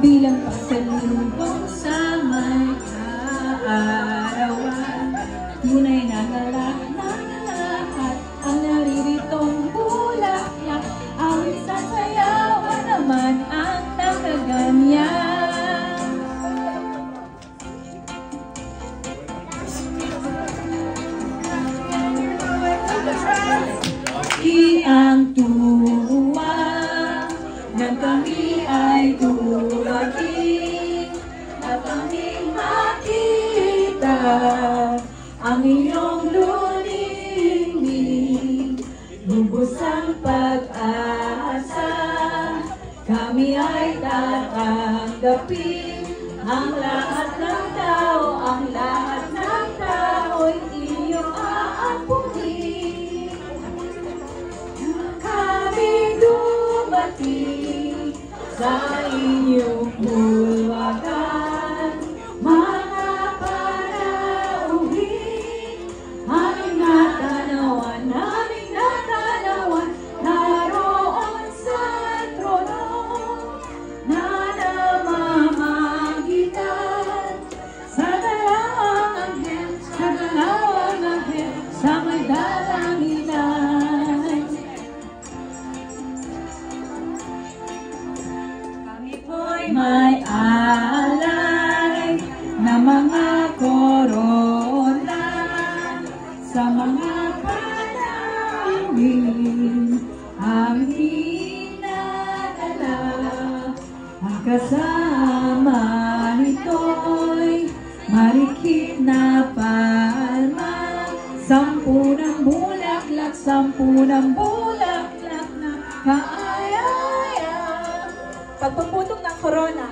bilang pasalubong sa may kaarawan. Tunay na galak ng lahat ang nariritong bulaklak. Awit sa sayawan naman ang nakaganyan. Ang tuwa nang kami ay dumating at aming makita ang iyong lulingin. Lubos ang pag-asa, kami ay tatanggapin ang lahat ng tao, ang lahat ng tao'y iyong aapunin. Kami dumating sa inyong bulwagan, mga panauhin, aming natanawan, aming natanawan, naroon sa trono na namamagitan sa dalawang anghel, sa may dalanginan. May alay na mga korona sa mga panawin ang hinadala. Ang kasama nito'y marikit na palma, 10 ng bulaklak, 10 ng bulaklak na kaaya. Pagpaputok ng corona.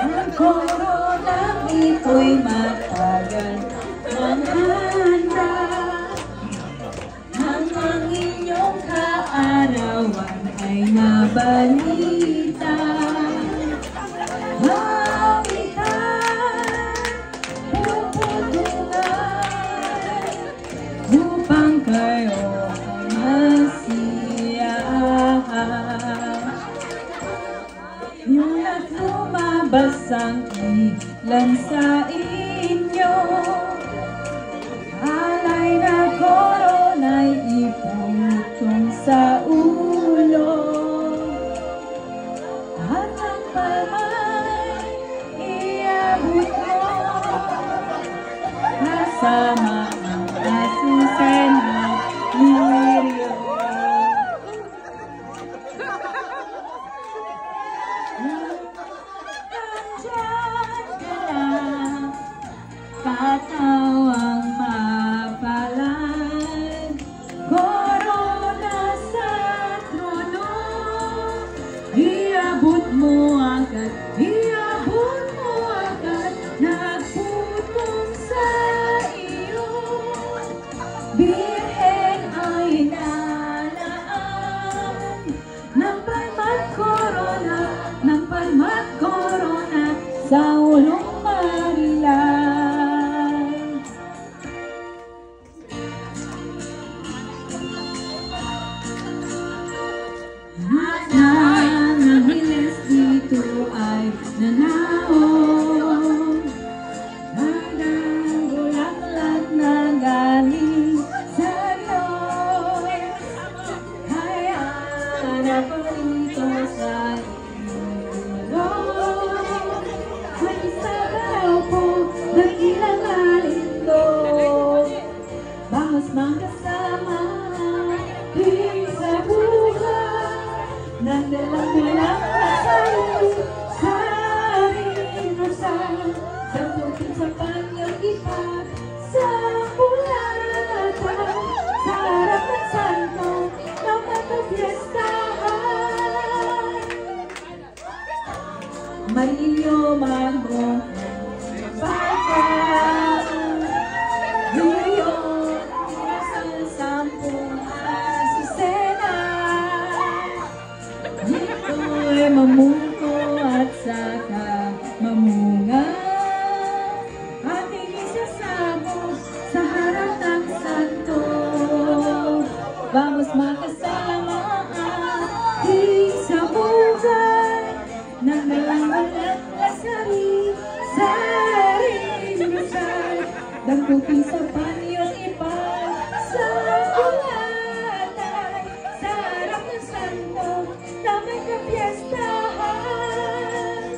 Ang corona ito'y matagal ng handa. Ang inyong kaarawan ay nabalita. Upang kayo masiyahan. Yung lumabas ang ilan sa inyo, alay na korona'y iputong sa ulo. At ang palma'y iabot mo kasama Azucena Lirio. Nandyan ka lang, katawang mapalad, corona sa trono, iabot mo agad, iabot mo agad, nagputong sa iyo. Birhen ay nalaan ng palmat corona sa ulong Marilan. Ang angeles dito ay nanaon, magandang bulaklak na galing sa Diyos. Kaya naparito sa iyo, may sabaw po ng ilang alindog, bangos magkasama din sa buhay, nagdalang-dalang kasayo sa rinasal, sa putin sa pag-iipag, sa bulatan, sa harap ng santo ng pagpapiestahan. Marillo Magno Pagka Yun sa 10 Azucena, ito'y mamuko at saka mamunga, at inisasabog sa harap ng santo. Vamos magkasama ating sa buhay nang walang lasari sa rindusan. Dagbukin sa panyong ipag sa bulatay sa harap ng santo na may kapiestahan.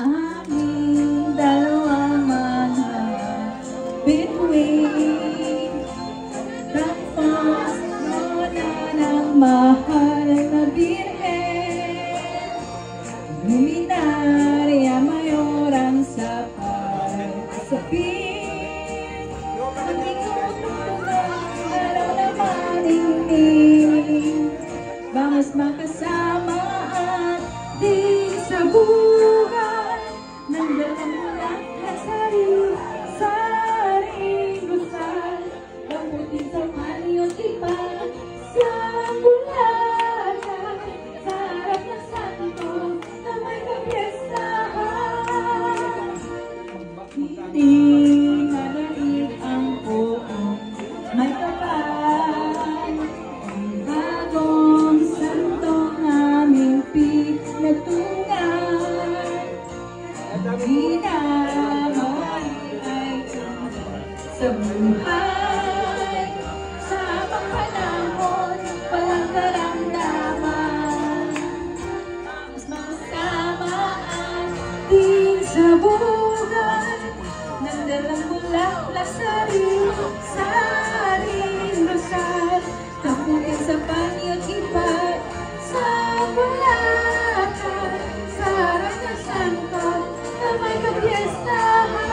Aming dalawang manang bituin tapos nona ng mahal na birhen. Luminaria mayorang sa pagkasapin. Ang ikututunan araw na maningning. Vamos makasama at di sa buhay nang dalang lasari sa rindusan. Gamutin sa paniyot ipag sa bulatay sa harap ng santo na may kapiestahan. Hindi nanaig ang buong may kapal. Ang bagong santong aming pinagtungan. Di na mawari ay sa buhay. Sa mga panahon, walang karamdaman. Mas makasama ating sa buhay nang dalang bulak lasari sa rindusan. Tapukin sa panyot ipag sa bulatay sa harap ng santo na may kapiestahan.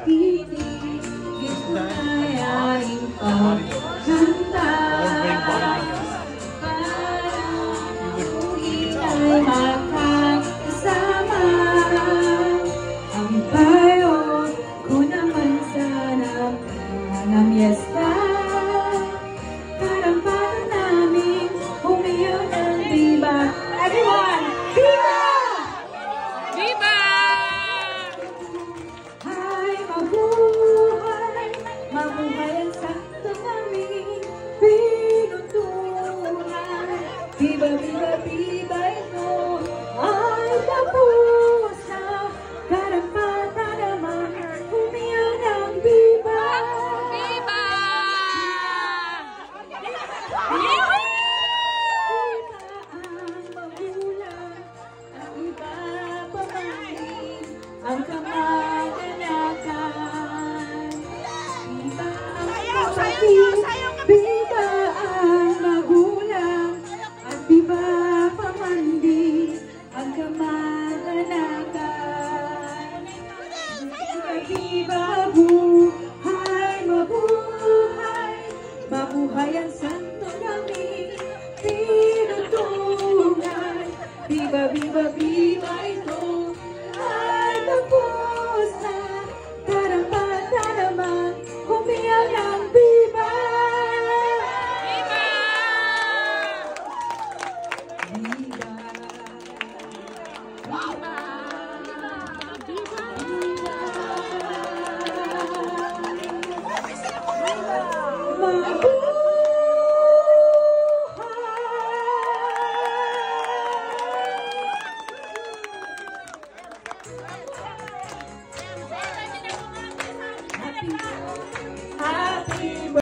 Titigil ko na'y aking pagkanta para ulit ay makakasama. Ang payo ko naman sana mga miyesta. Karampatan namin umiyaw ng diba. Everyone, diba! Viva! Ay, mabuhay, mabuhay ang santo namin pinutungan. Viva, viva, viva ito ay tapos na. Karampatan naman umiyaw ng diba. Viva! Ang kamag-anakan. Iba ang kapatid, iba ang magulang, at iba pamandi ang kamag-anakan. Iba buhay, mabuhay, mabuhay ang santo namin tinutungan. Viva, viva, viva ito ay tapos na. Karampatan naman umiyaw ng viva. Viva! Viva. Viva!